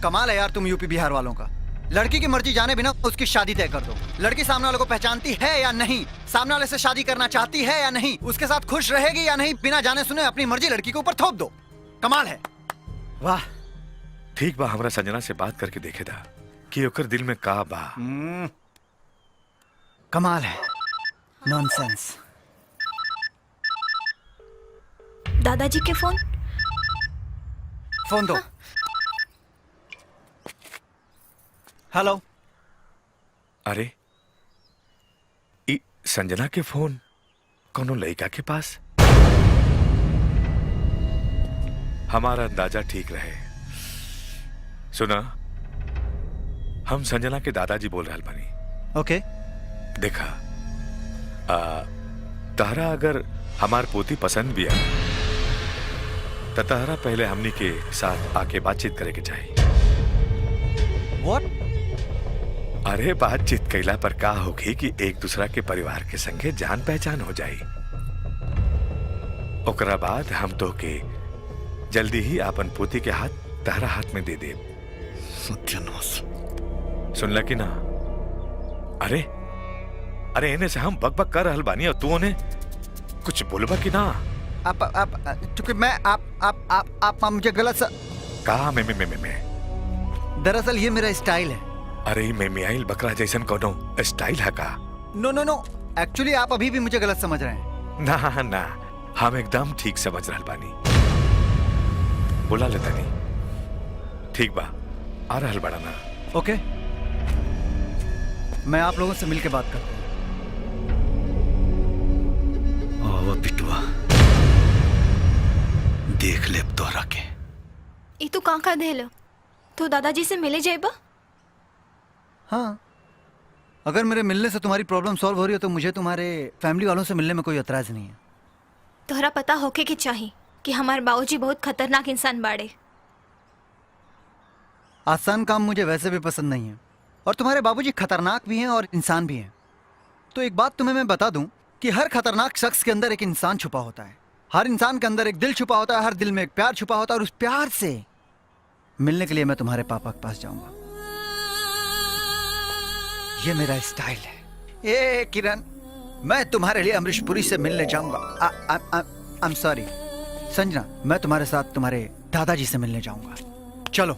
कमाल है यार तुम यूपी बिहार वालों का। लड़की की मर्जी जाने बिना उसकी शादी तय कर दो। लड़की सामने वाले को पहचानती है या नहीं, सामने वाले से शादी करना चाहती है या नहीं, उसके साथ खुश रहेगी या नहीं, बिना जाने सुने अपनी मर्जी लड़की के ऊपर थोप दो। कमाल है। वाह। ठीक बा, हमरा संजना से बात करके देखे था कि ओकर दिल में का बा। कमाल है। नॉनसेंस। दादाजी के फोन। फोन दो। हेलो। अरे ई संजना के फोन कोनो लड़का के पास। हमारा अंदाजा ठीक रहे। सुना, हम संजना के दादाजी बोल रहे बनी। ओके। देखा, तहरा अगर हमार पोती पसंद भी है तो तहरा पहले हमनी के साथ आके बातचीत करे के चाहिए। What? अरे बातचीत कैला पर का होगी कि एक दूसरा के परिवार के संगे जान पहचान हो जाई। ओकरा बाद हम तो के जल्दी ही आपन पोती के हाथ तहरा हाथ में दे दे। सत्यानाश। सुनला कि ना? अरे अरे इन्हें से हम बक बक कर रहल बानी और तू उन्हें कुछ बोलबा कि ना? आप चूंकि मैं आप मुझे गलत सा। कहा मैं दरअसल ये मेरा स्टाइल है। अरे मैं आइल बकरा जैसन कोनो स्टाइल है का? नो नो नो, एक्चुअली आप अभी भी मुझे गलत समझ रहे हैं। ना ना, हम एकदम ठीक समझ रहल बानी। बुला लेता नहीं। ठीक बा, आ रहल बड़ा ना। ओके, मैं आप लोगों से मिलके बात करता हूँ। वो पिटुआ देख ले अब तोहरा के। ई तू कहाँ का देलो? तो दादाजी से मिले जाइबा? हाँ, अगर मेरे मिलने से तुम्हारी प्रॉब्लम सॉल्व हो रही हो तो मुझे तुम्हारे फैमिली वालों से मिलने में कोई एतराज नहीं है। तोहरा पता होके कि चाही कि हमारे बाबूजी बहुत खतरनाक इंसान बाड़े। आसान काम मुझे वैसे भी पसंद नहीं है, और तुम्हारे बाबूजी खतरनाक भी हैं और इंसान भी हैं। तो एक बात तुम्हें मैं बता दूं कि हर खतरनाक शख्स के अंदर एक इंसान छुपा होता है। हर इंसान के अंदर एक दिल छुपा होता है, हर दिल में एक प्यार छुपा होता है, और उस प्यार से मिलने के लिए मैं तुम्हारे पापा के पास जाऊंगा। ये मेरा स्टाइल है। ए किरण, मैं तुम्हारे लिए अमरीश पुरी से मिलने जाऊंगा। आई एम सॉरी संजना, मैं तुम्हारे साथ तुम्हारे दादाजी से मिलने जाऊंगा। चलो।